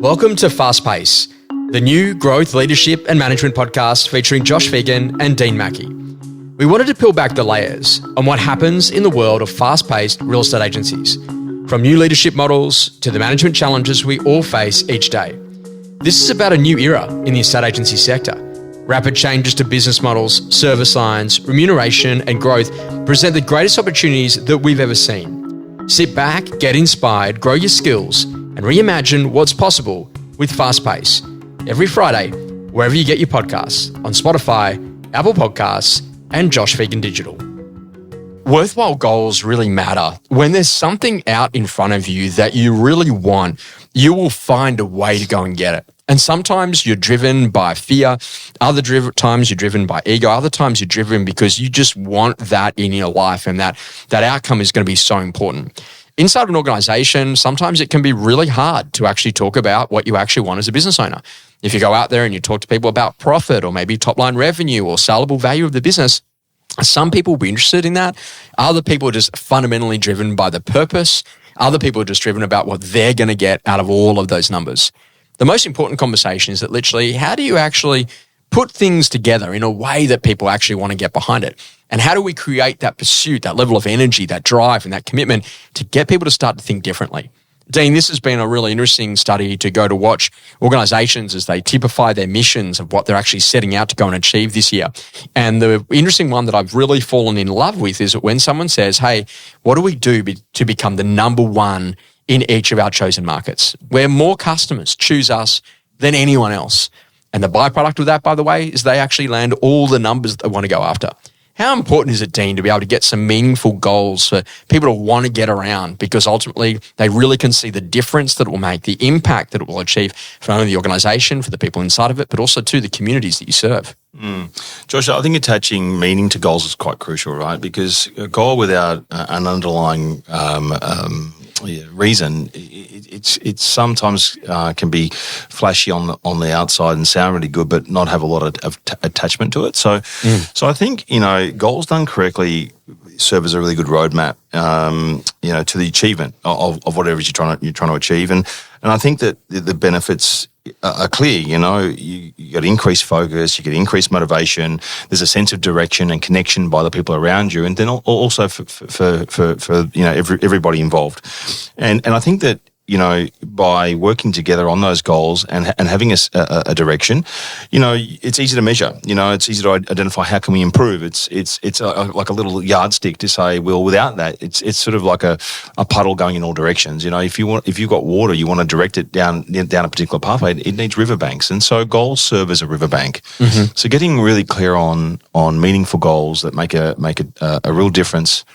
Welcome to Fast Pace, the new growth, leadership and management podcast featuring Josh Phegan and Dean Mackie. We wanted to peel back the layers on what happens in the world of fast-paced real estate agencies, from new leadership models to the management challenges we all face each day. This is about a new era in the estate agency sector. Rapid changes to business models, service lines, remuneration and growth present the greatest opportunities that we've ever seen. Sit back, get inspired, grow your skills and reimagine what's possible with Fast Pace. Every Friday, wherever you get your podcasts, on Spotify, Apple Podcasts and Josh Phegan Digital. Worthwhile goals really matter. When there's something out in front of you that you really want, you will find a way to go and get it. And sometimes you're driven by fear, other times you're driven by ego, other times you're driven because you just want that in your life and that outcome is going to be so important. Inside an organization, sometimes it can be really hard to actually talk about what you actually want as a business owner. If you go out there and you talk to people about profit or maybe top line revenue or sellable value of the business, some people will be interested in that. Other people are just fundamentally driven by the purpose. Other people are just driven about what they're going to get out of all of those numbers. The most important conversation is that literally, how do you actually put things together in a way that people actually want to get behind it? And how do we create that pursuit, that level of energy, that drive and that commitment to get people to start to think differently? Dean, this has been a really interesting study to go to watch organizations as they typify their missions of what they're actually setting out to go and achieve this year. And the interesting one that I've really fallen in love with is that when someone says, hey, what do we do to become the number one in each of our chosen markets, where more customers choose us than anyone else? And the byproduct of that, by the way, is they actually land all the numbers that they want to go after. How important is it, Dean, to be able to get some meaningful goals for people to want to get around, because ultimately they really can see the difference that it will make, the impact that it will achieve for not only the organisation, for the people inside of it, but also to the communities that you serve? Josh, I think attaching meaning to goals is quite crucial, right? Because a goal without an underlying reason, it sometimes can be flashy on the outside and sound really good, but not have a lot of attachment to it. So I think goals done correctly serve as a really good roadmap, to the achievement of whatever it is you're trying to achieve, and I think that the benefits are clear. You get increased focus, you get increased motivation. There's a sense of direction and connection by the people around you, and then also for everybody involved. And I think that by working together on those goals and having a direction, it's easy to measure. It's easy to identify how can we improve. It's like a little yardstick to say, well, without that, it's sort of like a puddle going in all directions. If you've got water, you want to direct it down a particular pathway. It needs riverbanks, and so goals serve as a riverbank. Mm-hmm. So getting really clear on meaningful goals that make a real difference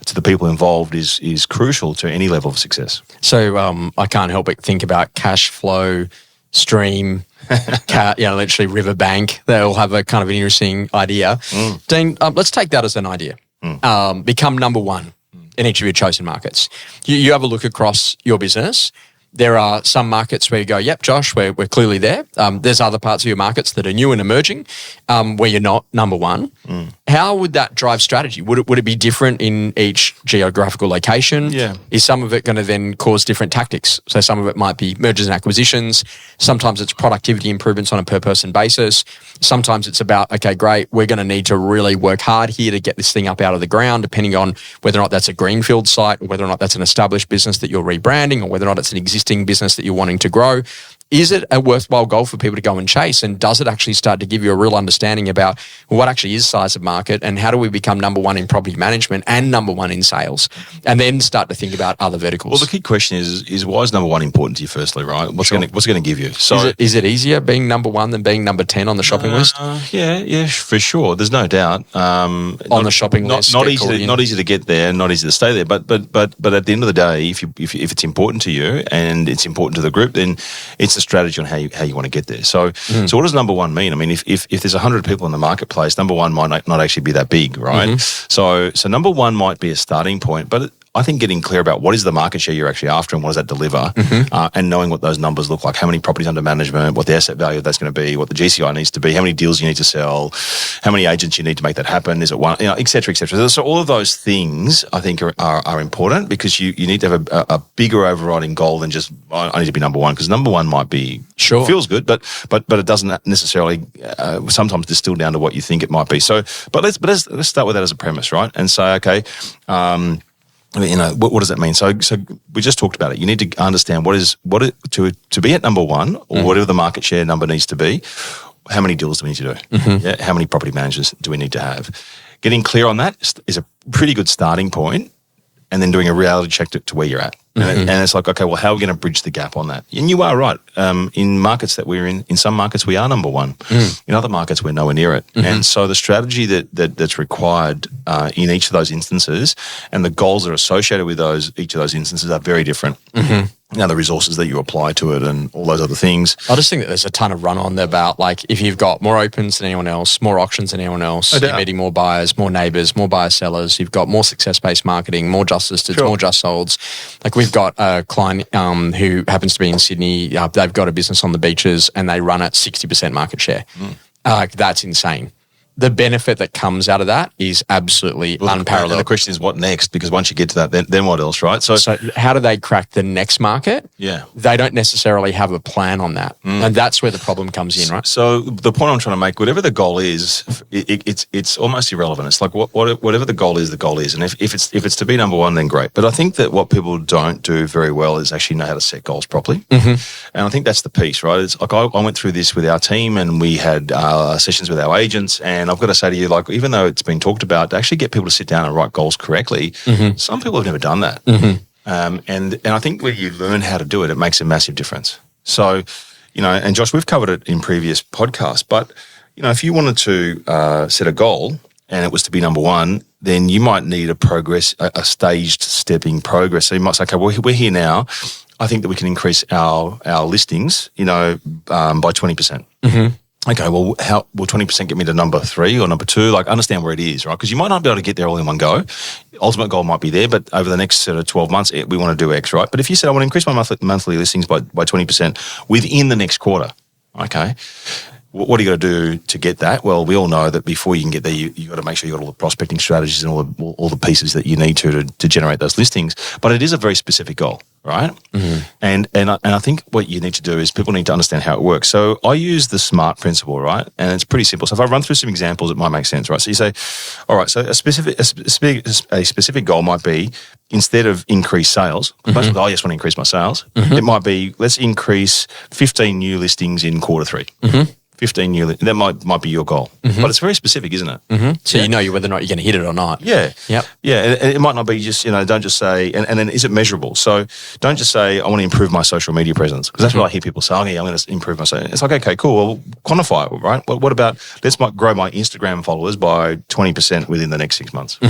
to the people involved is crucial to any level of success. So I can't help but think about cash flow, stream, literally riverbank. They all have a kind of an interesting idea. Dean, let's take that as an idea. Become number one in each of your chosen markets. You have a look across your business. There are some markets where you go, yep, Josh, we're clearly there. There's other parts of your markets that are new and emerging where you're not number one. How would that drive strategy? Would it be different in each geographical location? Yeah. Is some of it going to then cause different tactics? So some of it might be mergers and acquisitions. Sometimes it's productivity improvements on a per person basis. Sometimes it's about, okay, great, we're going to need to really work hard here to get this thing up out of the ground, depending on whether or not that's a greenfield site or whether or not that's an established business that you're rebranding or whether or not it's an existing business that you're wanting to grow. Is it a worthwhile goal for people to go and chase? And does it actually start to give you a real understanding about what actually is size of market and how do we become number one in property management and number one in sales? And then start to think about other verticals. Well, the key question is why is number one important to you firstly, right? What's it going to give you? So is it easier being number one than being number 10 on the shopping list? Yeah, for sure. There's no doubt. On the shopping list. Not easy to get there, not easy to stay there. But at the end of the day, if it's important to you and it's important to the group, then it's a strategy on how you want to get there. So what does number one mean? I mean, if there's 100 people in the marketplace, number one might not actually be that big, right? So number one might be a starting point, but I think getting clear about what is the market share you're actually after and what does that deliver, and knowing what those numbers look like, how many properties under management, what the asset value that's going to be, what the GCI needs to be, how many deals you need to sell, how many agents you need to make that happen, is it one, et cetera, et cetera. So all of those things I think are important, because you need to have a bigger overriding goal than just, I need to be number one, because number one might be, feels good, but it doesn't necessarily sometimes distill down to what you think it might be. So, but let's start with that as a premise, right? And say, okay, what does that mean? So we just talked about it. You need to understand to be at number one, or whatever the market share number needs to be. How many deals do we need to do? Yeah, how many property managers do we need to have? Getting clear on that is a pretty good starting point, and then doing a reality check to where you're at. And it's like, okay, well, how are we going to bridge the gap on that? And you are right. In markets that we're in some markets we are number one. In other markets we're nowhere near it. And so the strategy that's required in each of those instances, and the goals that are associated with each of those instances, are very different. The resources that you apply to it and all those other things. I just think that there's a ton of run on there about, like, if you've got more opens than anyone else, more auctions than anyone else, you're meeting more buyers, more neighbours, more buyer sellers, you've got more success-based marketing, more just listed, more just solds. Like, we've got a client who happens to be in Sydney. They've got a business on the beaches and they run at 60% market share. That's insane. The benefit that comes out of that is absolutely unparalleled. And the question is, what next? Because once you get to that, then what else, right? So how do they crack the next market? Yeah. They don't necessarily have a plan on that. And that's where the problem comes in, right? So the point I'm trying to make, whatever the goal is, it's almost irrelevant. It's like whatever the goal is, the goal is. And if it's to be number one, then great. But I think that what people don't do very well is actually know how to set goals properly. And I think that's the piece, right? It's like I went through this with our team, and we had sessions with our agents, and I've got to say to you, like, even though it's been talked about, to actually get people to sit down and write goals correctly, some people have never done that. And I think when you learn how to do it, it makes a massive difference. So, and Josh, we've covered it in previous podcasts, but, if you wanted to set a goal and it was to be number one, then you might need a staged stepping progress. So you might say, okay, well, we're here now. I think that we can increase our listings, by 20%. Okay, well, how will 20% get me to number 3 or number 2? Like, understand where it is, right? Because you might not be able to get there all in one go. Ultimate goal might be there, but over the next sort of 12 months, we want to do X, right? But if you said, I want to increase my monthly listings by 20% within the next quarter, okay, what are you got to do to get that? Well, we all know that before you can get there, you got to make sure you got all the prospecting strategies and all the pieces that you need to generate those listings. But it is a very specific goal, right? And I think what you need to do is people need to understand how it works. So I use the SMART principle, right? And it's pretty simple. So if I run through some examples, it might make sense, right? So you say, all right, so a specific goal might be, instead of increase sales, most people, I just want to increase my sales. It might be, let's increase 15 new listings in quarter 3. 15 new, that might be your goal, but it's very specific, isn't it? So you know whether or not you're going to hit it or not. Yeah, and it might not be just, don't just say, and then is it measurable? So don't just say, I want to improve my social media presence, because that's what I hear people say, I'm going to improve my social. It's like, okay, cool, well, quantify it, right? What about, let's grow my Instagram followers by 20% within the next 6 months.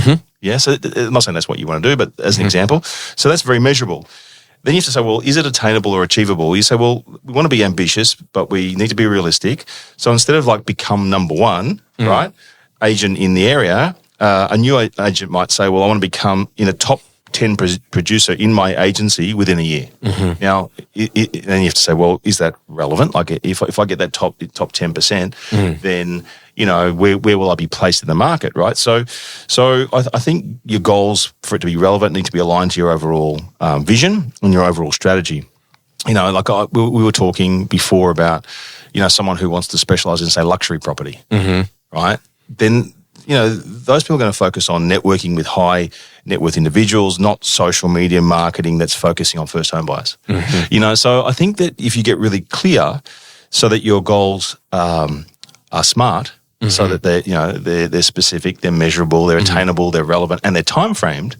Yeah, so I'm not saying that's what you want to do, but as an example, so that's very measurable. Then you have to say, well, is it attainable or achievable? You say, well, we want to be ambitious, but we need to be realistic. So instead of like become number one, right, agent in the area, a new agent might say, well, I want to become in a top 10 producer in my agency within a year. Now, then you have to say, well, is that relevant? Like, if I get that top 10%, then, where will I be placed in the market, right? So I think your goals, for it to be relevant, need to be aligned to your overall vision and your overall strategy. Like we were talking before about, someone who wants to specialize in, say, luxury property, right? Then, those people are going to focus on networking with high net worth individuals, not social media marketing that's focusing on first home buyers. So I think that if you get really clear so that your goals are smart, so that they're specific, they're measurable, they're attainable, they're relevant, and they're time framed,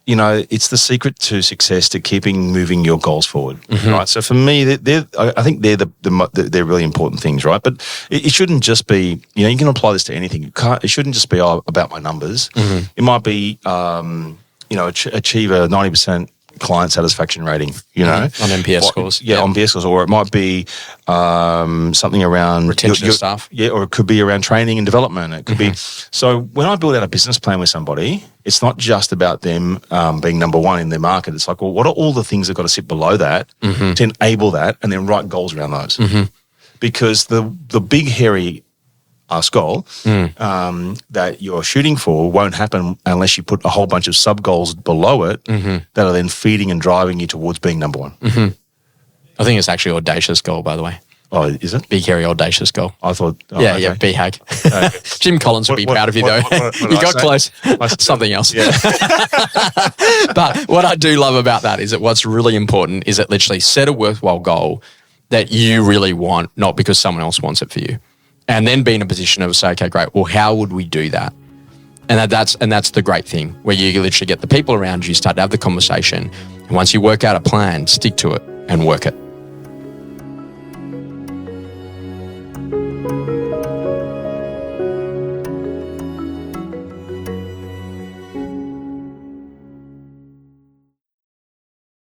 it's the secret to success, to keeping moving your goals forward, right? So for me, I think they're they're really important things, right? But it shouldn't just be, you can apply this to anything. It shouldn't just be about my numbers. It might be, achieve a 90% client satisfaction rating, you know. On NPS scores. Yeah, on NPS scores. Or it might be something around... retention of staff. Yeah, or it could be around training and development. It could be... So when I build out a business plan with somebody, it's not just about them being number one in their market. It's like, well, what are all the things that got to sit below that to enable that, and then write goals around those? Because the big, hairy goal that you're shooting for won't happen unless you put a whole bunch of sub goals below it that are then feeding and driving you towards being number one. I think it's actually audacious goal, by the way. Oh, is it? Big, hairy, audacious goal. I thought... yeah, BHAG. Okay. Jim Collins would be proud of you, though. You got close. Something else. Yeah. But what I do love about that is that what's really important is that literally set a worthwhile goal that you really want, not because someone else wants it for you. And then be in a position of say, okay, great, well, how would we do that? And that's the great thing, where you literally get the people around you, start to have the conversation. And once you work out a plan, stick to it and work it.